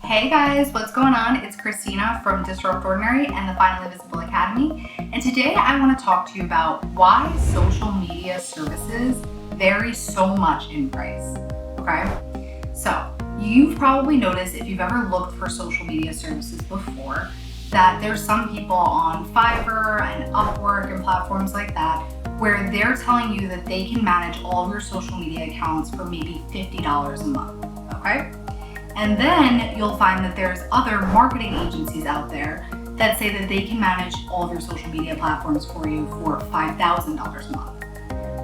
Hey guys, what's going on? It's Christina from Disrupt Ordinary and the Finally Visible Academy. And today I want to talk to you about why social media services vary so much in price. Okay? So, you've probably noticed if you've ever looked for social media services before that there's some people on Fiverr and Upwork and platforms like that where they're telling you that they can manage all of your social media accounts for maybe $50 a month. Okay? And then you'll find that there's other marketing agencies out there that say that they can manage all of your social media platforms for you for $5,000 a month.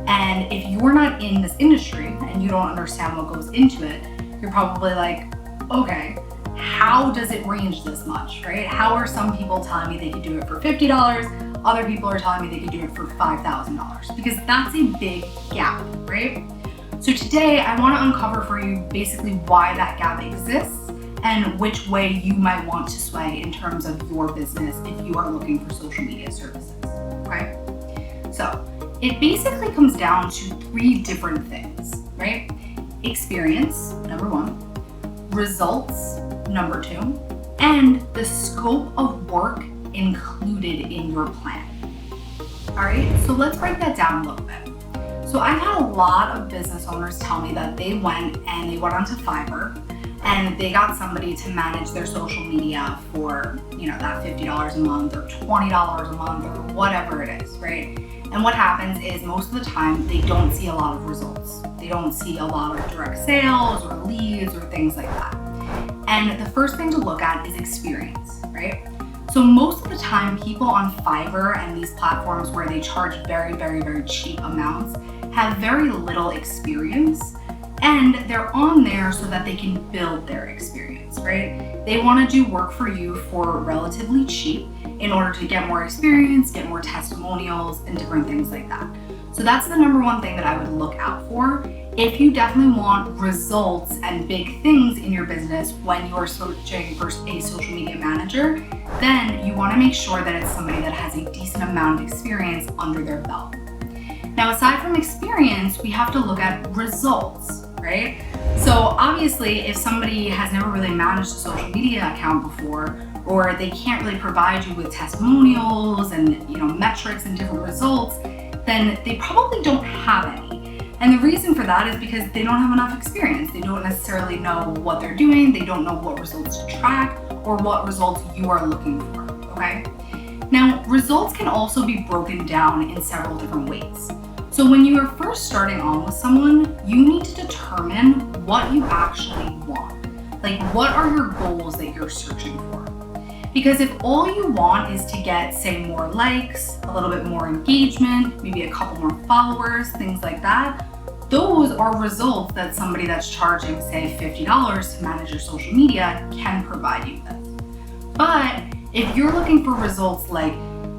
And if you're not in this industry and you don't understand what goes into it, you're probably like, okay, how does it range this much, right? How are some people telling me they could do it for $50? Other people are telling me they could do it for $5,000 because that's a big gap, right? So today I want to uncover for you basically why that gap exists and which way you might want to sway in terms of your business if you are looking for social media services, okay? So it basically comes down to three different things, right? Experience, number one, results, number two, and the scope of work included in your plan. All right, so let's break that down a little bit. So I've had a lot of business owners tell me that they went onto Fiverr and they got somebody to manage their social media for, that $50 a month or $20 a month or whatever it is, right? And what happens is most of the time they don't see a lot of results. They don't see a lot of direct sales or leads or things like that. And the first thing to look at is experience, right? So most of the time people on Fiverr and these platforms where they charge very, very, very cheap amounts have very little experience, and they're on there so that they can build their experience, right? They want to do work for you for relatively cheap in order to get more experience, get more testimonials, and different things like that. So that's the number one thing that I would look out for. If you definitely want results and big things in your business when you are searching for a social media manager, then you want to make sure that it's somebody that has a decent amount of experience under their belt. Now, aside from experience, we have to look at results, right? So obviously, if somebody has never really managed a social media account before, or they can't really provide you with testimonials and metrics and different results, then they probably don't have any. And the reason for that is because they don't have enough experience. They don't necessarily know what they're doing. They don't know what results to track or what results you are looking for, okay? Now, results can also be broken down in several different ways. So when you are first starting on with someone, you need to determine what you actually want. Like, what are your goals that you're searching for? Because if all you want is to get, say, more likes, a little bit more engagement, maybe a couple more followers, things like that, those are results that somebody that's charging, say, $50 to manage your social media can provide you with. But if you're looking for results like,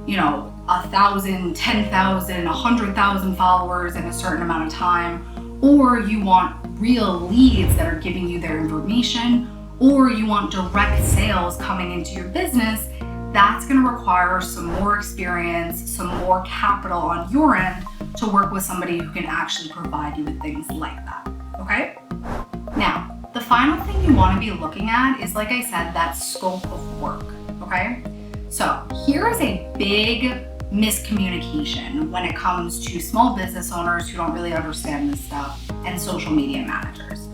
1,000, 10,000, 100,000 followers in a certain amount of time, or you want real leads that are giving you their information, or you want direct sales coming into your business, that's going to require some more experience, some more capital on your end to work with somebody who can actually provide you with things like that, okay? Now, the final thing you want to be looking at is, like I said, that scope of work, okay? So here is a big miscommunication when it comes to small business owners who don't really understand this stuff and social media managers.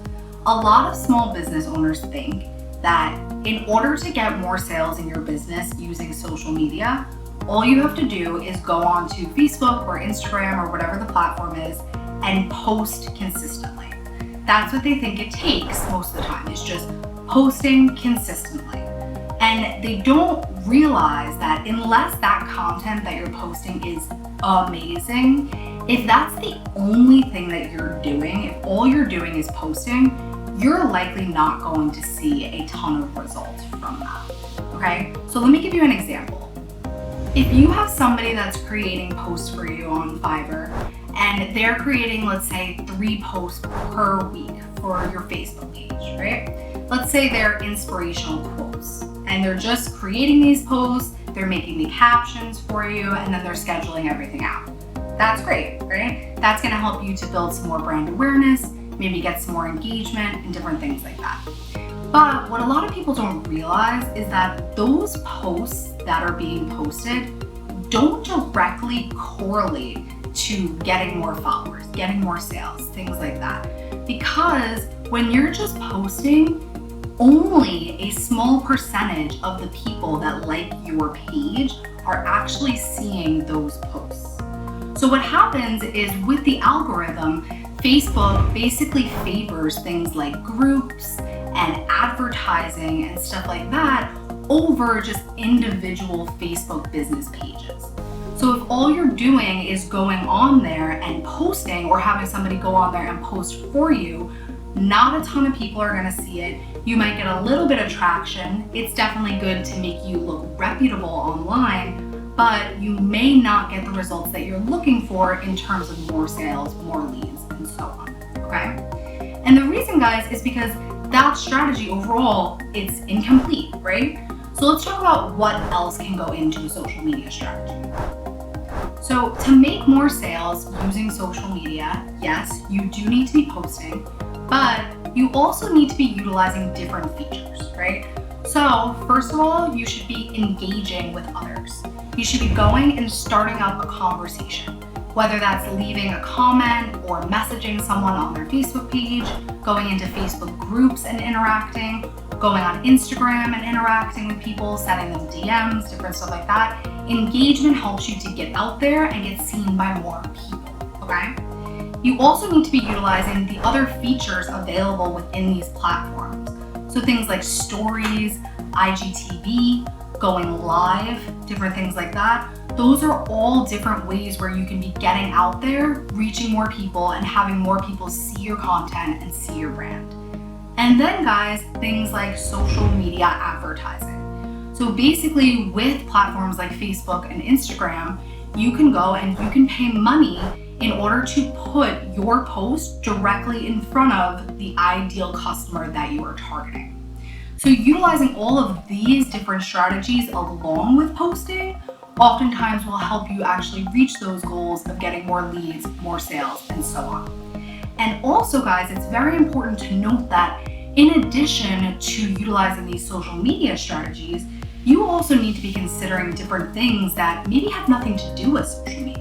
A lot of small business owners think that in order to get more sales in your business using social media, all you have to do is go onto Facebook or Instagram or whatever the platform is and post consistently. That's what they think it takes most of the time, is just posting consistently. And they don't realize that unless that content that you're posting is amazing, if that's the only thing that you're doing, if all you're doing is posting, you're likely not going to see a ton of results from that, okay? So let me give you an example. If you have somebody that's creating posts for you on Fiverr and they're creating, let's say, 3 posts per week for your Facebook page, right? Let's say they're inspirational quotes and they're just creating these posts, they're making the captions for you, and then they're scheduling everything out. That's great, right? That's gonna help you to build some more brand awareness, maybe get some more engagement and different things like that. But what a lot of people don't realize is that those posts that are being posted don't directly correlate to getting more followers, getting more sales, things like that. Because when you're just posting, only a small percentage of the people that like your page are actually seeing those posts. So what happens is with the algorithm, Facebook basically favors things like groups and advertising and stuff like that over just individual Facebook business pages. So if all you're doing is going on there and posting or having somebody go on there and post for you, not a ton of people are gonna see it. You might get a little bit of traction. It's definitely good to make you look reputable online, but you may not get the results that you're looking for in terms of more sales, more leads, and so on, okay? And the reason, guys, is because that strategy overall, it's incomplete, right? So let's talk about what else can go into a social media strategy. So to make more sales using social media, yes, you do need to be posting, but you also need to be utilizing different features, right? So first of all, you should be engaging with others. You should be going and starting up a conversation, whether that's leaving a comment or messaging someone on their Facebook page, going into Facebook groups and interacting, going on Instagram and interacting with people, sending them DMs, different stuff like that. Engagement helps you to get out there and get seen by more people, okay? You also need to be utilizing the other features available within these platforms. So things like stories, IGTV, going live, different things like that. Those are all different ways where you can be getting out there, reaching more people, and having more people see your content and see your brand. And then, guys, things like social media advertising. So basically with platforms like Facebook and Instagram, you can go and you can pay money in order to put your post directly in front of the ideal customer that you are targeting. So utilizing all of these different strategies along with posting oftentimes will help you actually reach those goals of getting more leads, more sales, and so on. And also, guys, it's very important to note that in addition to utilizing these social media strategies, you also need to be considering different things that maybe have nothing to do with social media.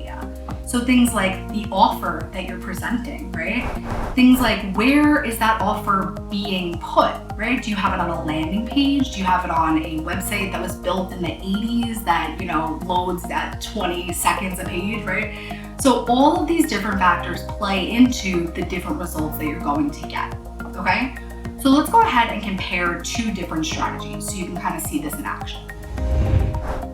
So things like the offer that you're presenting, right? Things like, where is that offer being put, right? Do you have it on a landing page? Do you have it on a website that was built in the 80s that, loads at 20 seconds a page, right? So all of these different factors play into the different results that you're going to get, okay? So let's go ahead and compare two different strategies so you can kind of see this in action.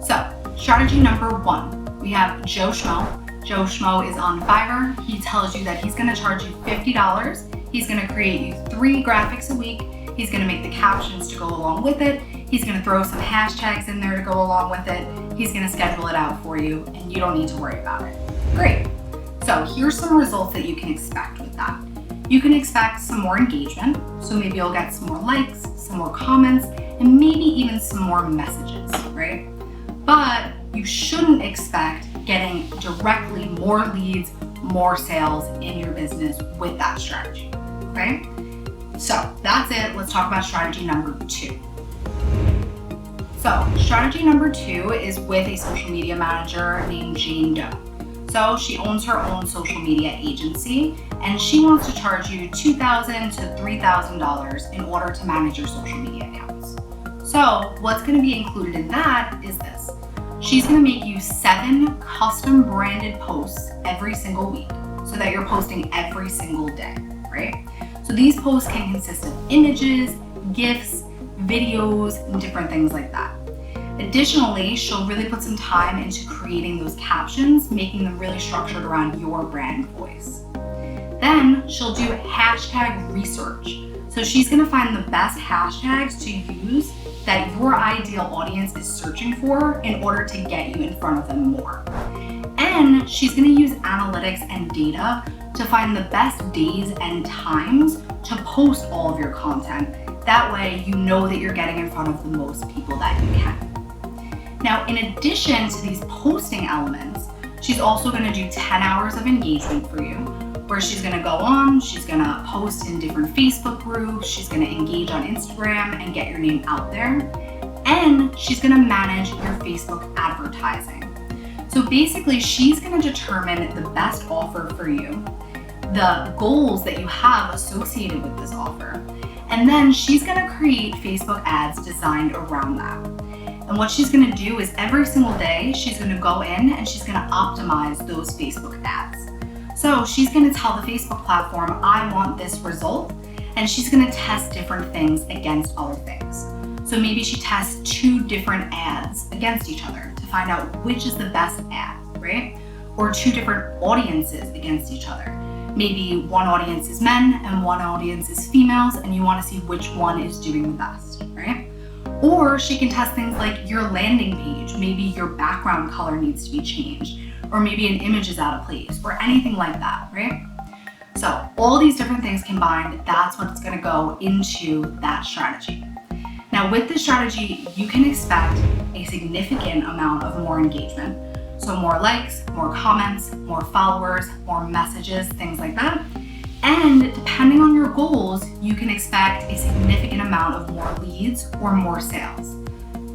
So strategy number one, we have Joe Schmo. Joe Schmo is on Fiverr. He tells you that he's gonna charge you $50. He's gonna create you 3 graphics a week. He's gonna make the captions to go along with it. He's gonna throw some hashtags in there to go along with it. He's gonna schedule it out for you and you don't need to worry about it. Great. So here's some results that you can expect with that. You can expect some more engagement. So maybe you'll get some more likes, some more comments, and maybe even some more messages, right? But you shouldn't expect getting directly more leads, more sales in your business with that strategy, okay? So that's it. Let's talk about strategy number 2. So strategy number 2 is with a social media manager named Jane Doe. So she owns her own social media agency and she wants to charge you $2,000 to $3,000 in order to manage your social media accounts. So what's going to be included in that is this. She's going to make you 7 custom branded posts every single week so that you're posting every single day, right? So these posts can consist of images, GIFs, videos, and different things like that. Additionally, she'll really put some time into creating those captions, making them really structured around your brand voice. Then she'll do hashtag research. So she's going to find the best hashtags to use that your ideal audience is searching for in order to get you in front of them more. And she's going to use analytics and data to find the best days and times to post all of your content. That way you know that you're getting in front of the most people that you can. Now, in addition to these posting elements, she's also going to do 10 hours of engagement for you, where she's gonna go on, she's gonna post in different Facebook groups, she's gonna engage on Instagram and get your name out there, and she's gonna manage your Facebook advertising. So basically, she's gonna determine the best offer for you, the goals that you have associated with this offer, and then she's gonna create Facebook ads designed around that. And what she's gonna do is every single day, she's gonna go in and she's gonna optimize those Facebook ads. So she's gonna tell the Facebook platform, I want this result, and she's gonna test different things against other things. So maybe she tests 2 different ads against each other to find out which is the best ad, right? Or 2 different audiences against each other. Maybe one audience is men and one audience is females, and you wanna see which one is doing the best, right? Or she can test things like your landing page. Maybe your background color needs to be changed, or maybe an image is out of place, or anything like that, right? So all these different things combined, that's what's gonna go into that strategy. Now with this strategy, you can expect a significant amount of more engagement. So more likes, more comments, more followers, more messages, things like that. And depending on your goals, you can expect a significant amount of more leads or more sales.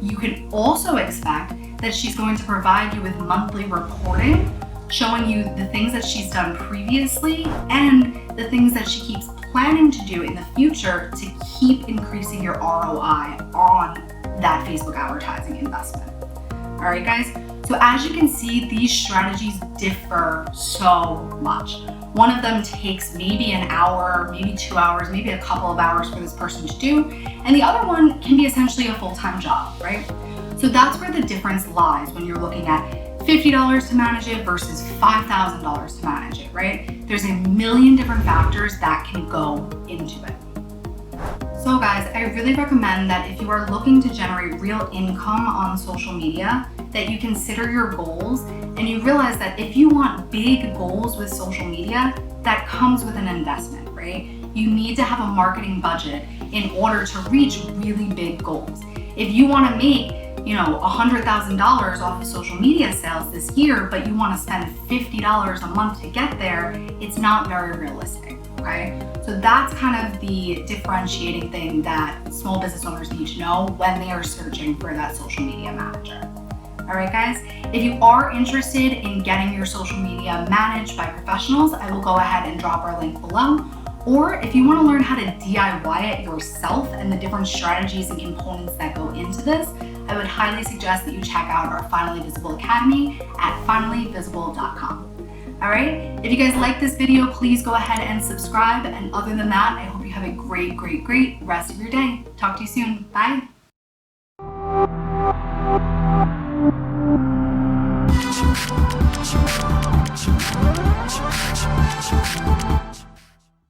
You can also expect that she's going to provide you with monthly reporting, showing you the things that she's done previously and the things that she keeps planning to do in the future to keep increasing your ROI on that Facebook advertising investment. All right, guys. So as you can see, these strategies differ so much. One of them takes maybe an hour, maybe 2 hours, maybe a couple of hours for this person to do. And the other one can be essentially a full-time job, right? So that's where the difference lies when you're looking at $50 to manage it versus $5,000 to manage it, right? There's a million different factors that can go into it. So guys, I really recommend that if you are looking to generate real income on social media, that you consider your goals and you realize that if you want big goals with social media, that comes with an investment, right? You need to have a marketing budget in order to reach really big goals. If you want to make, $100,000 off of social media sales this year, but you want to spend $50 a month to get there, it's not very realistic, okay? So that's kind of the differentiating thing that small business owners need to know when they are searching for that social media manager. All right, guys, if you are interested in getting your social media managed by professionals, I will go ahead and drop our link below. Or if you want to learn how to DIY it yourself and the different strategies and components that go into this, I would highly suggest that you check out our Finally Visible Academy at finallyvisible.com. All right, if you guys like this video, please go ahead and subscribe. And other than that, I hope you have a great, great, great rest of your day. Talk to you soon. Bye. Schmo.